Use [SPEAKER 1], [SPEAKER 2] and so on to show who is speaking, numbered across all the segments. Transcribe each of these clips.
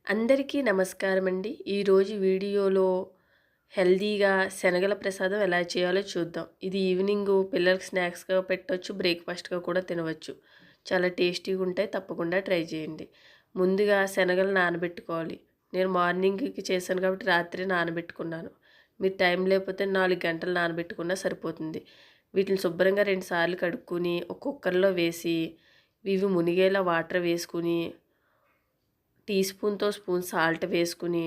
[SPEAKER 1] అందరికీ నమస్కారం అండి. ఈరోజు వీడియోలో హెల్తీగా శనగల ప్రసాదం ఎలా చేయాలో చూద్దాం. ఇది ఈవినింగు పిల్లలకి స్నాక్స్‌గా పెట్టొచ్చు, బ్రేక్‌ఫాస్ట్‌గా కూడా తినవచ్చు. చాలా టేస్టీగా ఉంటాయి. తప్పకుండా ట్రై చేయండి. ముందుగా శనగలు నానబెట్టుకోవాలి. నేను మార్నింగ్‌కి చేశాను కాబట్టి రాత్రి నానబెట్టుకున్నాను. మీరు టైం లేకపోతే 4 గంటలు నానబెట్టుకున్నా సరిపోతుంది. వీటిని శుభ్రంగా 2 సార్లు కడుక్కొని ఒక కుక్కర్‌లో వేసి ఇవి మునిగేలా వాటర్ వేసుకొని టీ స్పూన్‌తో స్పూన్ సాల్ట్ వేసుకుని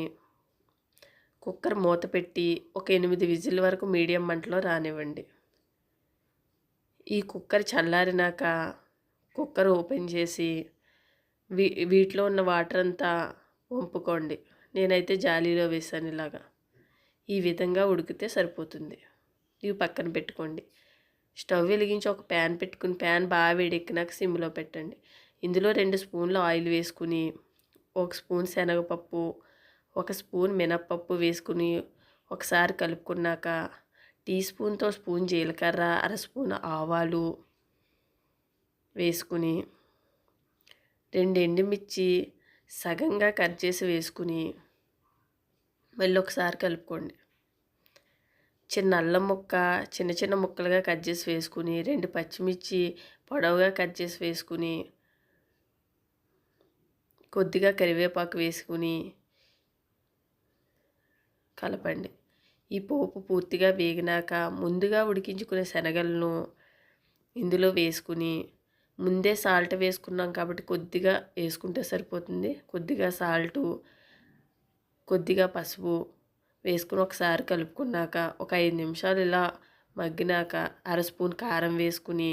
[SPEAKER 1] కుక్కర్ మూత పెట్టి ఒక 8 విజిల్ వరకు మీడియం మంటలో రానివ్వండి. ఈ కుక్కర్ చల్లారినాక కుక్కర్ ఓపెన్ చేసి వీటిలో ఉన్న వాటర్ అంతా వంపుకోండి. నేనైతే జాలీలో వేసాను ఇలాగా. ఈ విధంగా ఉడికితే సరిపోతుంది. ఇవి పక్కన పెట్టుకోండి. స్టవ్ వెలిగించి ఒక ప్యాన్ పెట్టుకుని ప్యాన్ బాగా వేడెక్కినాక సిమ్లో పెట్టండి. ఇందులో 2 స్పూన్లు ఆయిల్ వేసుకుని ఒక స్పూన్ శనగపప్పు, ఒక స్పూన్ మినప్పప్పు వేసుకుని ఒకసారి కలుపుకున్నాక టీ స్పూన్‌తో స్పూన్ జీలకర్ర, అర స్పూన్ ఆవాలు వేసుకుని 2 ఎండుమిర్చి సగంగా కట్ చేసి వేసుకుని మళ్ళీ ఒకసారి కలుపుకోండి. చిన్న అల్లం ముక్క చిన్న చిన్న ముక్కలుగా కట్ చేసి వేసుకుని 2 పచ్చిమిర్చి పొడవుగా కట్ చేసి వేసుకుని కొద్దిగా కరివేపాకు వేసుకుని కలపండి. ఈ పోపు పూర్తిగా వేగినాక ముందుగా ఉడికించుకునే శనగలను ఇందులో వేసుకుని ముందే సాల్ట్ వేసుకున్నాం కాబట్టి కొద్దిగా వేసుకుంటే సరిపోతుంది. కొద్దిగా సాల్టు, కొద్దిగా పసుపు వేసుకుని ఒకసారి కలుపుకున్నాక ఒక 5 నిమిషాలు ఇలా మగ్గినాక అర స్పూన్ కారం వేసుకుని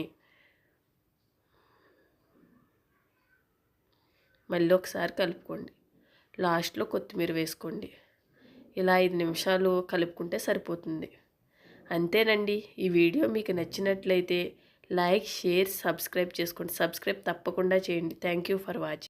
[SPEAKER 1] మళ్ళీ ఒకసారి కలుపుకోండి. లాస్ట్లో కొత్తిమీర వేసుకోండి. ఇలా 5 నిమిషాలు కలుపుకుంటే సరిపోతుంది. అంతేనండి. ఈ వీడియో మీకు నచ్చినట్లయితే లైక్, షేర్, సబ్స్క్రైబ్ చేసుకోండి. సబ్స్క్రైబ్ తప్పకుండా చేయండి. Thank you for watching.